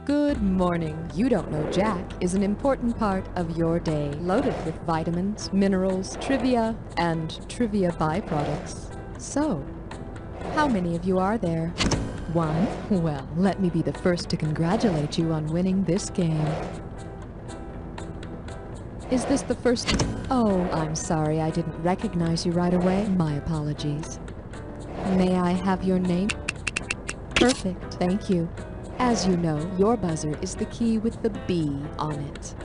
Good morning. You Don't Know Jack is an important part of your day, loaded with vitamins, minerals, trivia, and trivia byproducts. So, how many of you are there? One? Well, let me be the first to congratulate you on winning this game. Is this the first? Oh, I'm sorry, I didn't recognize you right away. My apologies. May I have your name? Perfect, thank you. As you know, your buzzer is the key with the B on it.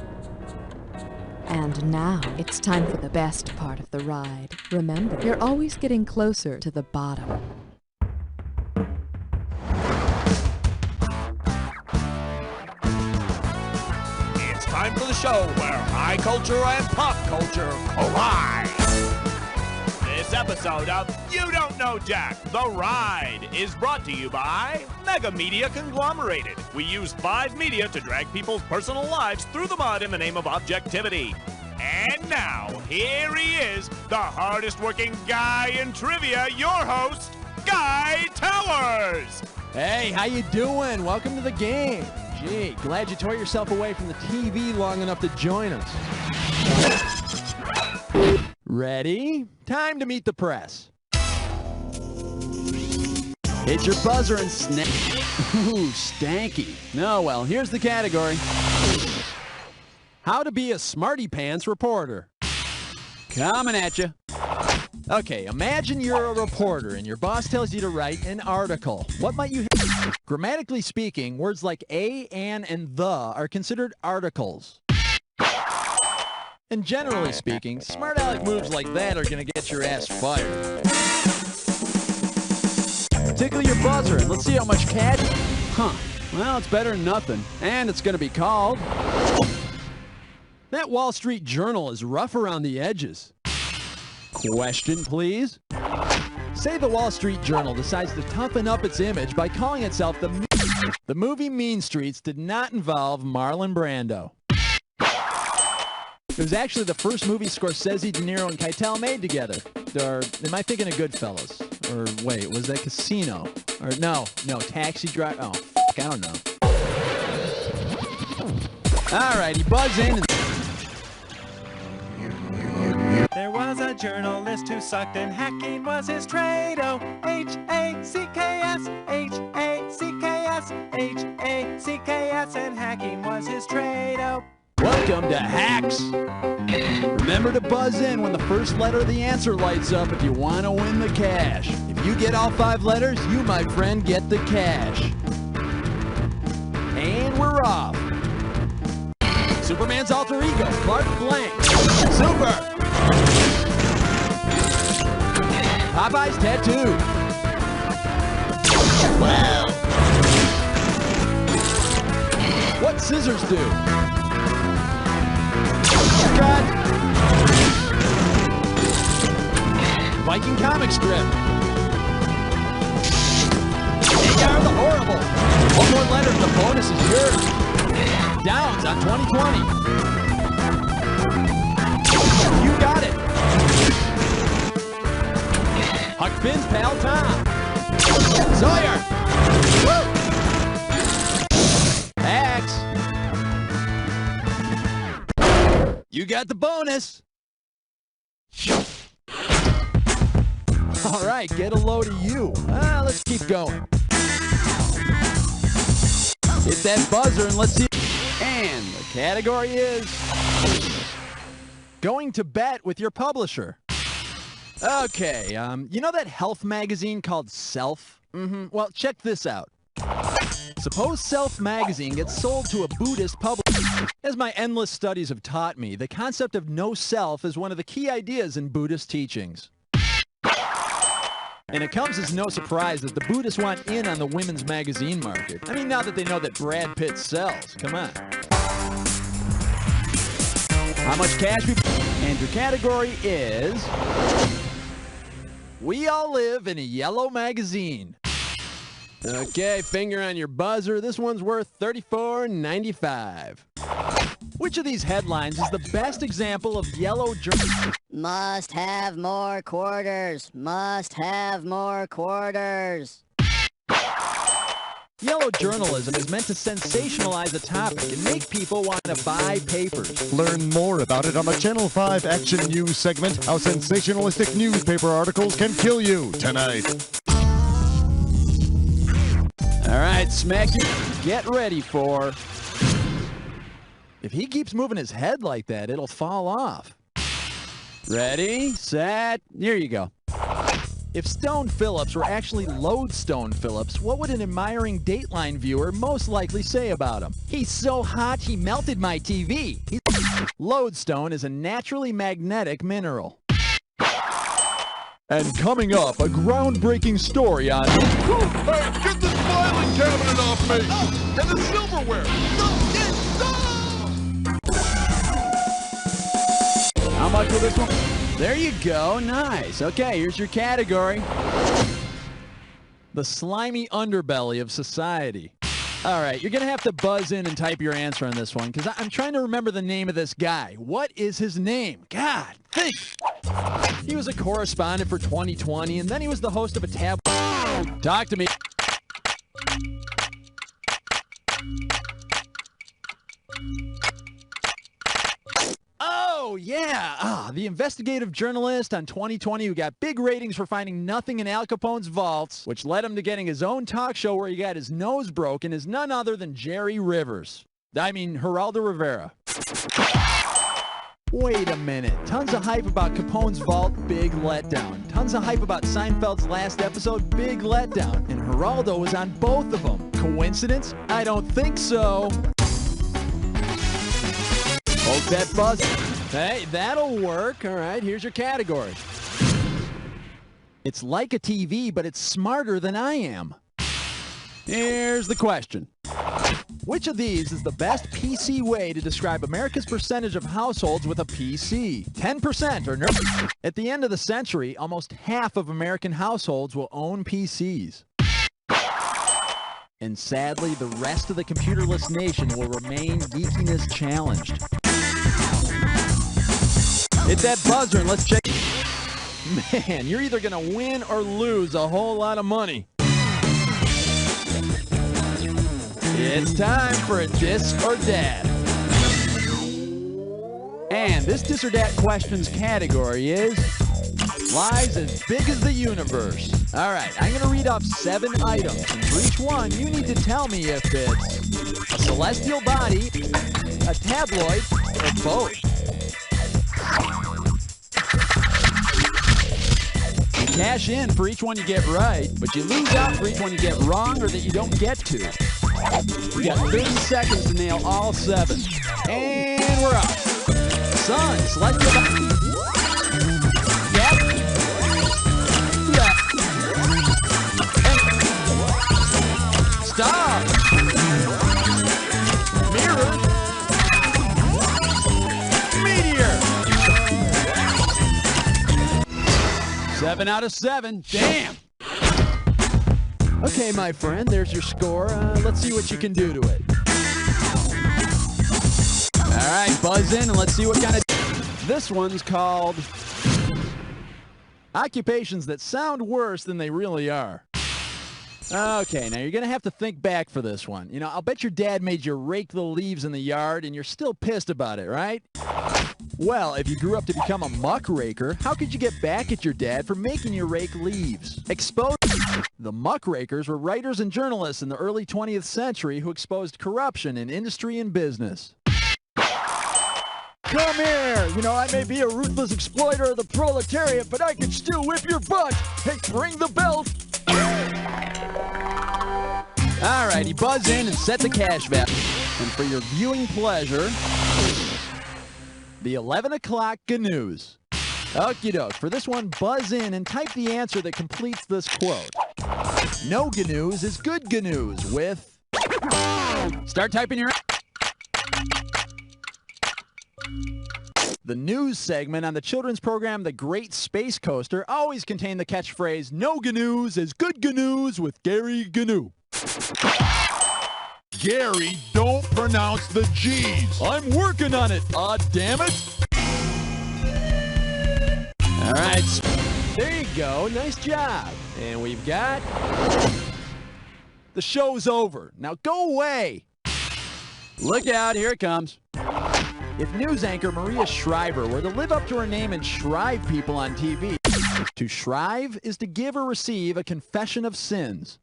And now, it's time for the best part of the ride. Remember, you're always getting closer to the bottom. It's time for the show where high culture and pop culture collide. This episode of You Don't Know Jack, The Ride, is brought to you by Mega Media Conglomerated. We use 5 media to drag people's personal lives through the mud in the name of objectivity. And now, here he is, the hardest working guy in trivia, your host, Guy Towers. Hey, how you doing? Welcome to the game. Gee, glad you tore yourself away from the TV long enough to join us. Ready? Time to meet the press. Hit your buzzer and snap. Ooh, stanky. No, well, here's the category. How to be a smarty pants reporter. Coming at you. Okay, imagine you're a reporter and your boss tells you to write an article. What might you hit? Grammatically speaking, words like a, an, and the are considered articles. And generally speaking, smart aleck moves like that are gonna get your ass fired. Tickle your buzzer and let's see how much cash. Huh, well, it's better than nothing. And it's gonna be called... That Wall Street Journal is rough around the edges. Question, please. Say the Wall Street Journal decides to toughen up its image by calling itself the movie Mean Streets did not involve Marlon Brando. It was actually the first movie Scorsese, De Niro, and Keitel made together. Or am I thinking of Goodfellas? Or wait, was that Casino? Or no, Taxi Driver. Oh, fuck, I don't know. All right, he buzz in and... There was a journalist who sucked and hacking was his trade. Oh, H-A-C-K-S, H-A-C-K-S, H-A-C-K-S, and hacking was his trade. Oh. Welcome to Hacks. Remember to buzz in when the first letter of the answer lights up if you want to win the cash. If you get all 5 letters, you, my friend, get the cash. And we're off. Superman's alter ego, Clark Blank. Super! Popeye's tattoo. Wow! What scissors do? Cut! Viking comic strip. AR the Horrible. One more letter and the bonus is yours. Downs on 2020. You got it. Huck Finn's pal Tom. Sawyer. Woo! Axe. You got the bonus. All right, get a load of you. Let's keep going. Hit that buzzer and let's see. And the category is going to bet with your publisher. Okay, you know that health magazine called Self? Well, check this out. Suppose Self magazine gets sold to a Buddhist publisher. As my endless studies have taught me, the concept of no self is one of the key ideas in Buddhist teachings. And it comes as no surprise that the Buddhists want in on the women's magazine market. I mean, now that they know that Brad Pitt sells. Come on. How much cash we... And your category is... We all live in a yellow magazine. Okay, finger on your buzzer. This one's worth $34.95. Which of these headlines is the best example of yellow journalism? Must have more quarters. Must have more quarters. Yellow journalism is meant to sensationalize a topic and make people want to buy papers. Learn more about it on the Channel 5 Action News segment, How Sensationalistic Newspaper Articles Can Kill You, tonight. All right, Smacky, get ready for... If he keeps moving his head like that, it'll fall off. Ready, set, here you go. If Stone Phillips were actually Lodestone Phillips, what would an admiring Dateline viewer most likely say about him? He's so hot, he melted my TV. Lodestone is a naturally magnetic mineral. And coming up, a groundbreaking story on... Hey, get this filing cabinet off me! And the silverware! How much for this one? There you go. Nice. Okay, here's your category. The slimy underbelly of society. All right, you're going to have to buzz in and type your answer on this one, because I'm trying to remember the name of this guy. What is his name? God, think. He was a correspondent for 2020, and then he was the host of a tabloid. Talk to me. Oh, yeah. The investigative journalist on 2020 who got big ratings for finding nothing in Al Capone's vaults, which led him to getting his own talk show where he got his nose broken, is none other than Jerry Rivers. I mean, Geraldo Rivera. Wait a minute. Tons of hype about Capone's vault, big letdown. Tons of hype about Seinfeld's last episode, big letdown. And Geraldo was on both of them. Coincidence? I don't think so. Hold that buzz. Hey, that'll work. All right, here's your category. It's like a TV, but it's smarter than I am. Here's the question. Which of these is the best PC way to describe America's percentage of households with a PC? 10% or no? At the end of the century, almost half of American households will own PCs. And sadly, the rest of the computerless nation will remain geekiness challenged. Hit that buzzer and let's check. Man, you're either going to win or lose a whole lot of money. It's time for a Dis or Dat. And this Dis or Dat questions category is lies as big as the universe. All right, I'm going to read off 7 items. And for each one, you need to tell me if it's a celestial body, a tabloid, or both. You cash in for each one you get right, but you lose out for each one you get wrong or that you don't get to. You got 30 seconds to nail all 7. And we're up. Sun, celestial body. Yep. Yeah. And star. Mirror. Meteor. 7 out of 7. Damn. Okay, my friend, there's your score. Let's see what you can do to it. All right, buzz in and let's see what kind of... This one's called occupations that sound worse than they really are. Okay, now you're going to have to think back for this one. You know, I'll bet your dad made you rake the leaves in the yard and you're still pissed about it, right? Well, if you grew up to become a muckraker, how could you get back at your dad for making you rake leaves? Exposed. The muckrakers were writers and journalists in the early 20th century who exposed corruption in industry and business. Come here! You know, I may be a ruthless exploiter of the proletariat, but I can still whip your butt! Hey, ring the bell! Alrighty, buzz in and set the cash value. And for your viewing pleasure, the 11 o'clock GNews. Okie doke. For this one, buzz in and type the answer that completes this quote. No GNews is good GNews with... Start typing your... The news segment on the children's program The Great Space Coaster always contained the catchphrase, "No GNUs is good GNUs with Gary GNU." Gary, don't pronounce the G's. I'm working on it, damn it. All right, there you go. Nice job. And we've got... The show's over. Now go away. Look out, here it comes. If news anchor Maria Shriver were to live up to her name and shrive people on TV, to shrive is to give or receive a confession of sins.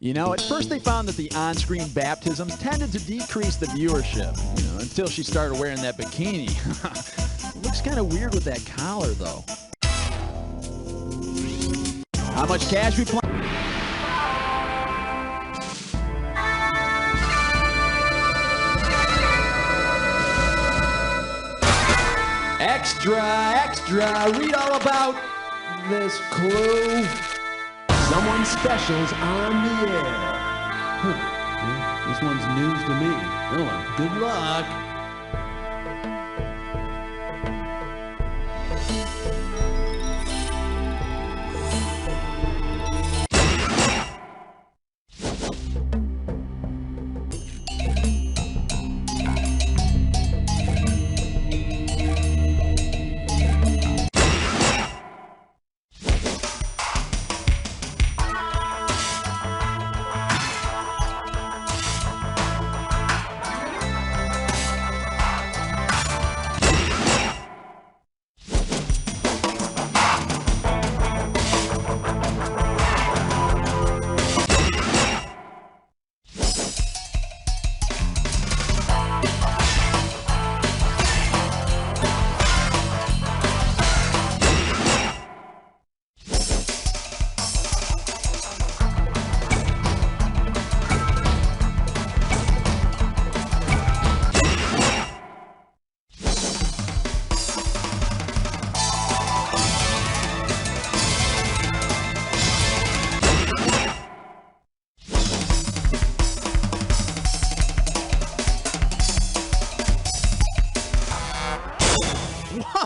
You know, at first they found that the on-screen baptisms tended to decrease the viewership, until she started wearing that bikini. It looks kind of weird with that collar, though. How much cash we plan? Extra, extra, read all about this clue. Someone special's on the air. Well, this one's news to me. Oh, well, good luck.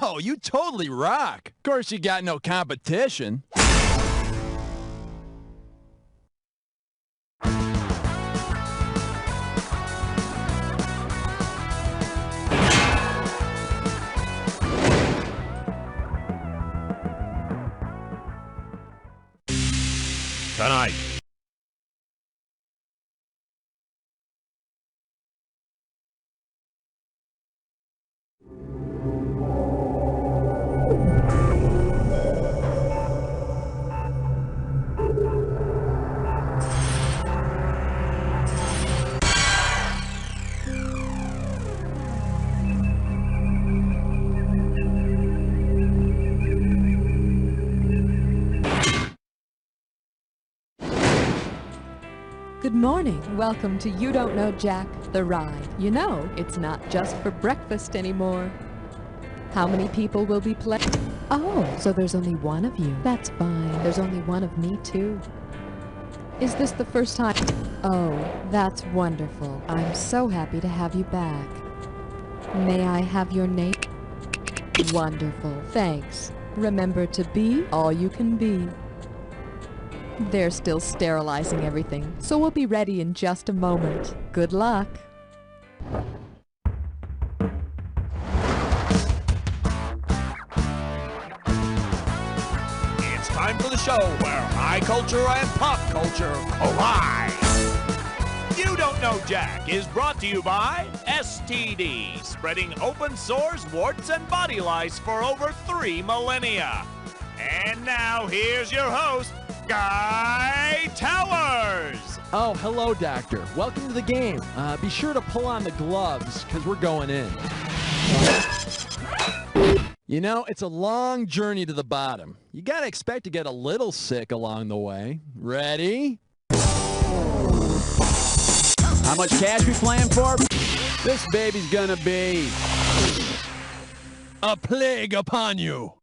Whoa, you totally rock. Of course, you got no competition. Tonight. Good morning. Welcome to You Don't Know Jack, the ride. You know, it's not just for breakfast anymore. How many people will be playing? Oh, so there's only one of you. That's fine. There's only one of me, too. Is this the first time? Oh, that's wonderful. I'm so happy to have you back. May I have your name? Wonderful. Thanks. Remember to be all you can be. They're still sterilizing everything, so we'll be ready in just a moment. Good luck. It's time for the show where high culture and pop culture collide. You Don't Know Jack is brought to you by STD, spreading open sores, warts, and body lice for over 3 millennia. And now, here's your host, Guy Towers! Oh, hello, Doctor. Welcome to the game. Be sure to pull on the gloves, because we're going in. You know, it's a long journey to the bottom. You gotta expect to get a little sick along the way. Ready? How much cash we playing for? This baby's gonna be a plague upon you.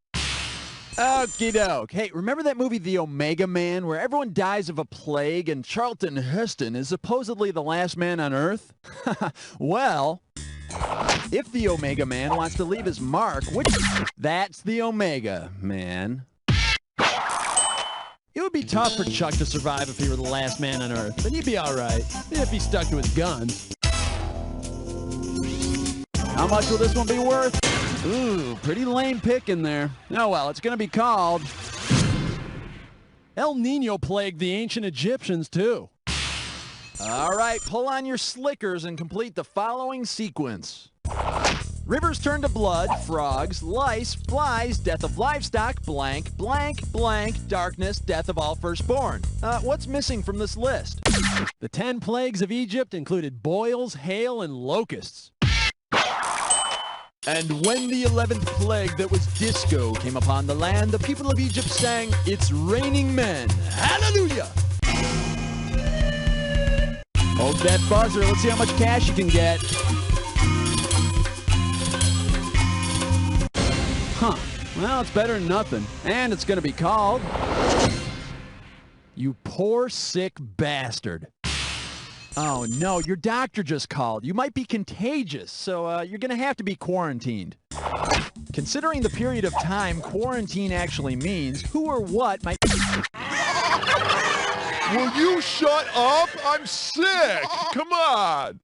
Okie doke. Hey, remember that movie The Omega Man, where everyone dies of a plague and Charlton Heston is supposedly the last man on Earth? Well, If the Omega Man wants to leave his mark, that's the Omega Man. It would be tough for Chuck to survive if he were the last man on Earth, but he'd be all right if he stuck to his guns. How much will this one be worth? Ooh, pretty lame pick in there. Oh well, it's gonna be called El Nino plagued the ancient Egyptians, too. All right, pull on your slickers and complete the following sequence. Rivers turn to blood, frogs, lice, flies, death of livestock, blank, blank, blank, darkness, death of all firstborn. What's missing from this list? The 10 plagues of Egypt included boils, hail, and locusts. And when the 11th plague that was disco came upon the land, the people of Egypt sang, "It's raining men, hallelujah!" Hold that buzzer, let's see how much cash you can get. Huh, well, it's better than nothing. And it's gonna be called, You Poor Sick Bastard. Oh no, your doctor just called. You might be contagious, so you're gonna have to be quarantined. Considering the period of time quarantine actually means, who or what might... Will you shut up? I'm sick. Come on.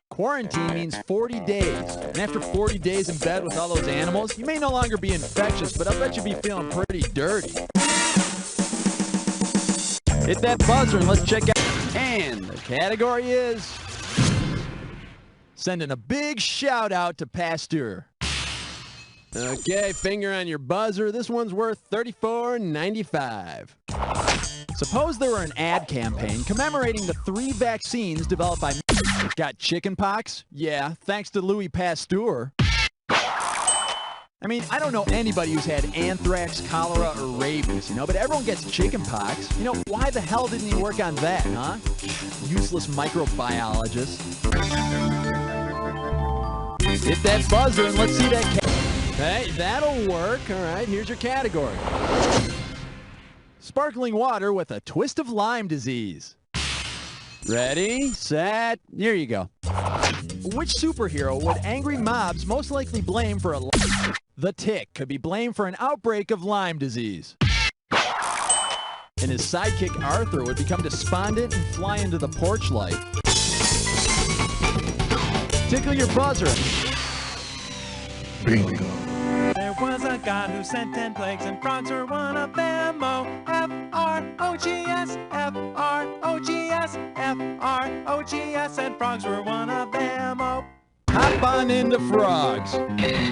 Quarantine means 40 days. And after 40 days in bed with all those animals, you may no longer be infectious, but I'll bet you'll be feeling pretty dirty. Hit that buzzer and let's check out. And the category is sending a big shout out to Pasteur. Okay, finger on your buzzer. This one's worth $34.95. Suppose there were an ad campaign commemorating the 3 vaccines developed by... Got chickenpox? Yeah, thanks to Louis Pasteur. I mean, I don't know anybody who's had anthrax, cholera, or rabies, you know, but everyone gets chickenpox. You know, why the hell didn't you work on that, huh? Useless microbiologist. Hit that buzzer and let's see that Hey, that'll work. All right, here's your category. Sparkling water with a twist of Lyme disease. Ready, set, here you go. Which superhero would angry mobs most likely blame for a... The Tick could be blamed for an outbreak of Lyme disease. And his sidekick Arthur would become despondent and fly into the porch light. Tickle your buzzer. Bingo. There was a god who sent 10 plagues, and frogs were one of them. Oh, F-R-O-G-S, F-R-O-G-S, F-R-O-G-S, and frogs were one of them. Oh. Hop on into frogs.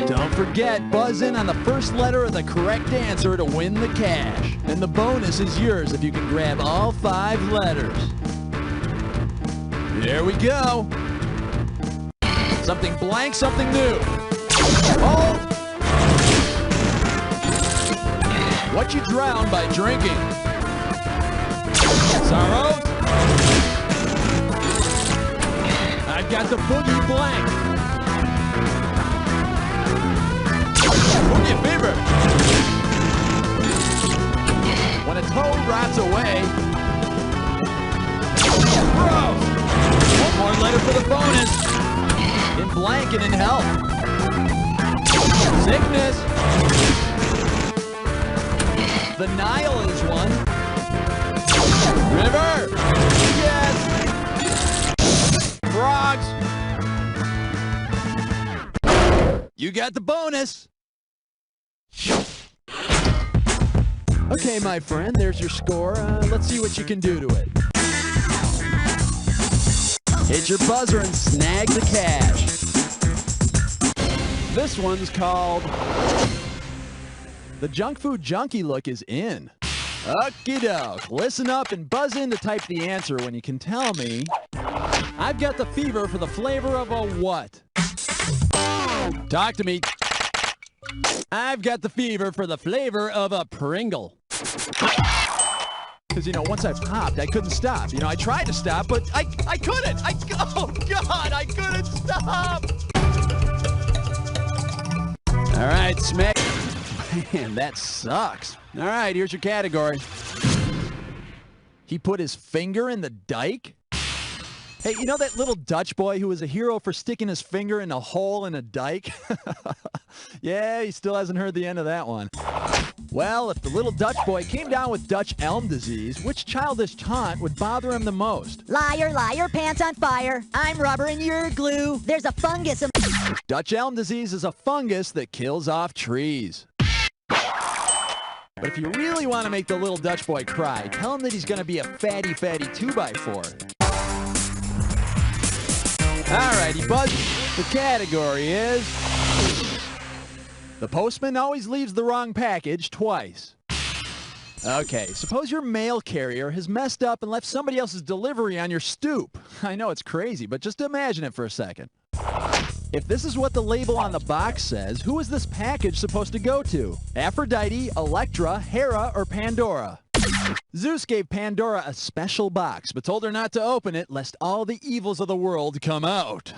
Don't forget, buzz in on the first letter of the correct answer to win the cash. And the bonus is yours if you can grab all 5 letters. Here we go. Something blank, something new. Oh! What you drown by drinking? Sorrows? I've got the boogie blank. Boogie fever. When a toad rots away. Gross. One more letter for the bonus. In blank and in health. Sickness. The Nile is one. River. Yes. Frogs. You got the bonus. Okay, my friend, there's your score. Let's see what you can do to it. Hit your buzzer and snag the cash. This one's called... The junk food junkie look is in. Okie doke. Listen up and buzz in to type the answer when you can tell me. I've got the fever for the flavor of a what? Talk to me. I've got the fever for the flavor of a Pringle. Because, you know, once I popped, I couldn't stop. You know, I tried to stop, but I couldn't. Oh, God, I couldn't stop. All right, smack. Man, that sucks. All right, here's your category. He put his finger in the dike? Hey, you know that little Dutch boy who was a hero for sticking his finger in a hole in a dike? Yeah, he still hasn't heard the end of that one. Well, if the little Dutch boy came down with Dutch elm disease, which childish taunt would bother him the most? Liar, liar, pants on fire. I'm rubber and you're glue. There's a fungus in... Dutch elm disease is a fungus that kills off trees. But if you really want to make the little Dutch boy cry, tell him that he's going to be a fatty 2x4. Alrighty, Buzz. The category is... The postman always leaves the wrong package twice. Okay, suppose your mail carrier has messed up and left somebody else's delivery on your stoop. I know it's crazy, but just imagine it for a second. If this is what the label on the box says, who is this package supposed to go to? Aphrodite, Electra, Hera, or Pandora? Zeus gave Pandora a special box, but told her not to open it lest all the evils of the world come out.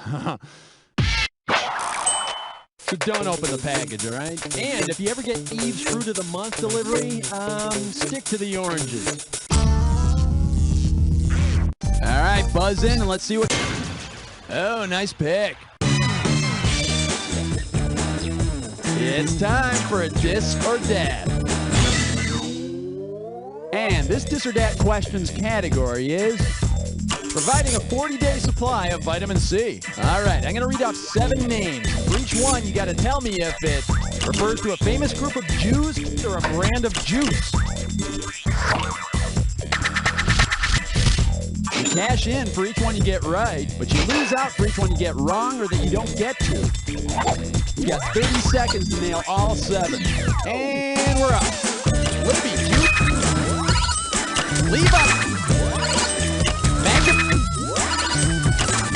So don't open the package, all right? And if you ever get Eve's Fruit of the Month delivery, stick to the oranges. All right, buzz in and let's see what... Oh, nice pick. It's time for a Dis or Dat. And this Dis or Dat questions category is providing a 40-day supply of vitamin C. All right, I'm going to read off 7 names. For each one, you got to tell me if it refers to a famous group of Jews or a brand of juice. You cash in for each one you get right, but you lose out for each one you get wrong or that you don't get to. You got 30 seconds to nail all 7. And we're up. Would it be juice? Leave up. Magnum.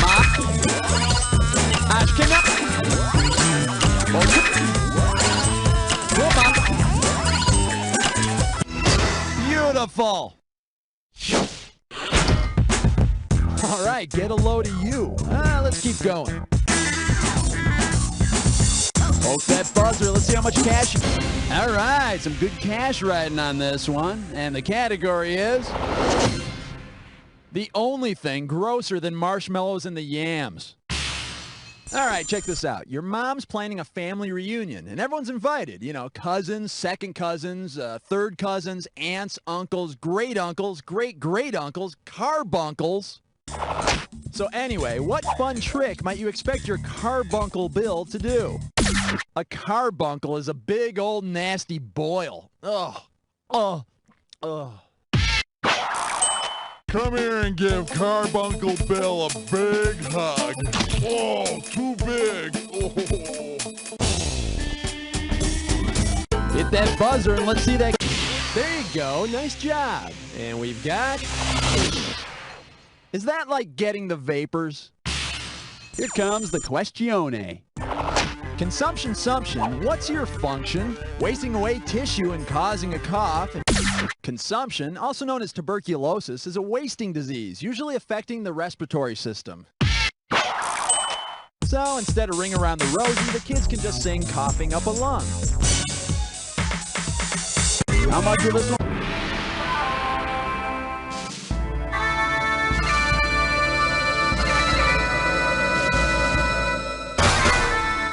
Ma. Ashkenaz. Beautiful. All right, get a load of you. Let's keep going. Poke that buzzer. Let's see how much cash. All right, some good cash riding on this one. And the category is the only thing grosser than marshmallows and the yams. All right, check this out. Your mom's planning a family reunion, and everyone's invited. You know, cousins, second cousins, third cousins, aunts, uncles, great-uncles, great-great-uncles, carbuncles. So anyway, what fun trick might you expect your carbuncle Bill to do? A carbuncle is a big old nasty boil. Ugh. Ugh. Ugh. Come here and give Carbuncle Bill a big hug. Oh, too big. Oh. Hit that buzzer and let's see that. There you go. Nice job. And we've got... Is that like getting the vapors? Here comes the questione. Consumption, what's your function? Wasting away tissue and causing a cough. Consumption, also known as tuberculosis, is a wasting disease, usually affecting the respiratory system. So instead of Ring Around the Rosie, the kids can just sing Coughing Up a Lung. How much of this one?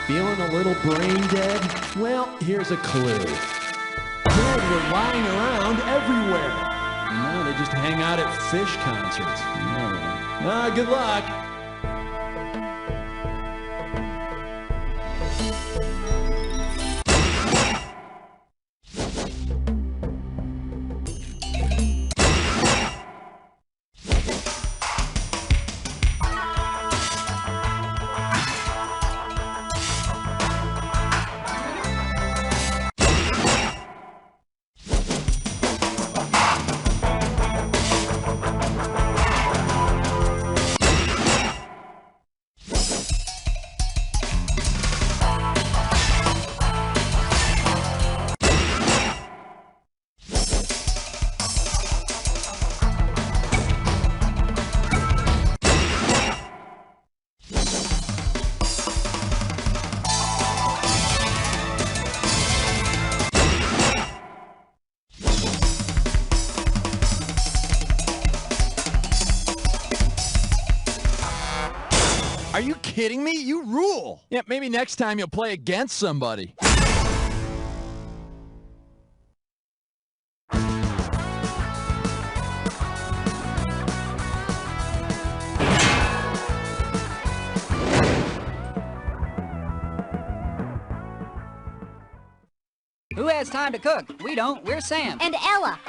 Feeling a little brain dead? Well, here's a clue. Kids were lying around everywhere. No, they just hang out at fish concerts. Good luck. Are you kidding me? You rule. Yeah, maybe next time you'll play against somebody. Who has time to cook? We don't. We're Sam. And Ella.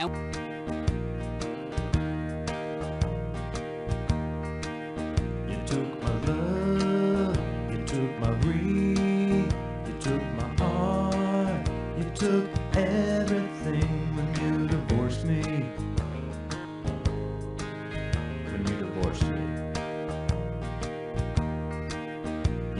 You took my love, you took my breath, you took my heart, you took everything when you divorced me. When you divorced me.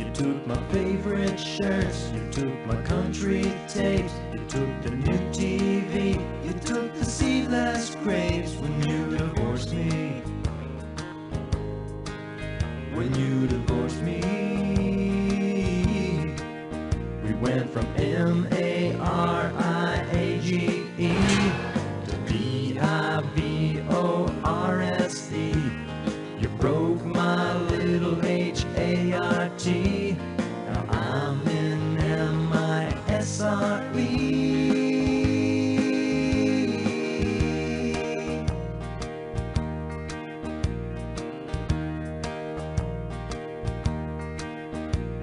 You took my favorite shirts, you took my country tapes, you took the new TV, you took the seedless grapes when you divorced me. When you divorced me, we went from M-A-R-I-A-G-E to D-I-V-O-R-S-E. You broke my little H-A-R-T. Now I'm in M-I-S-R-E.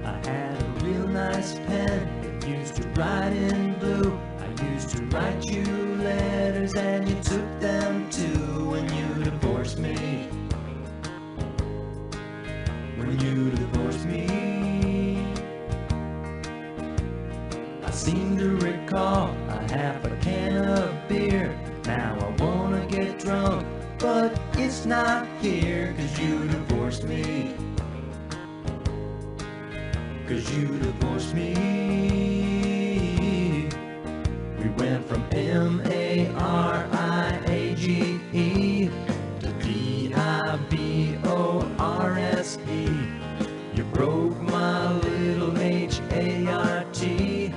I had a real nice pen, it used to write in blue. I used to write you letters and you took them too. When you divorced me. When you divorced me, I seem to recall a half a can of beer. Now I wanna get drunk, but it's not here. 'Cause you divorced me. 'Cause you divorced me. We went from M-A-R-I-A-G-E to D-I-V-O-R-S-E. You broke my little H-A-R-T.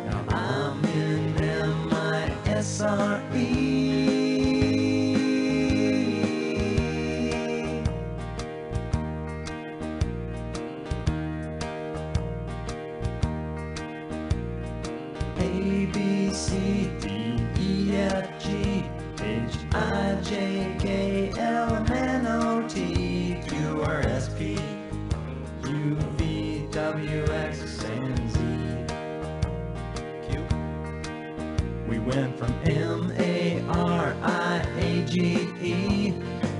Now I'm in M-I-S-R-E. A-B-C-D-E-F-G-H-I-J-K-L-M-N-O-T-Q-R-S-P U-V-W-X-N-Z-Q. We went from M-A-R-I-A-G-E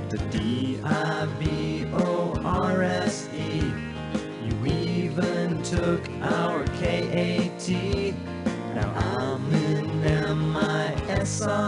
to D-I-V-O-R-S-E. You even took our K-A-T. Now I'm in M-I-S-R-E.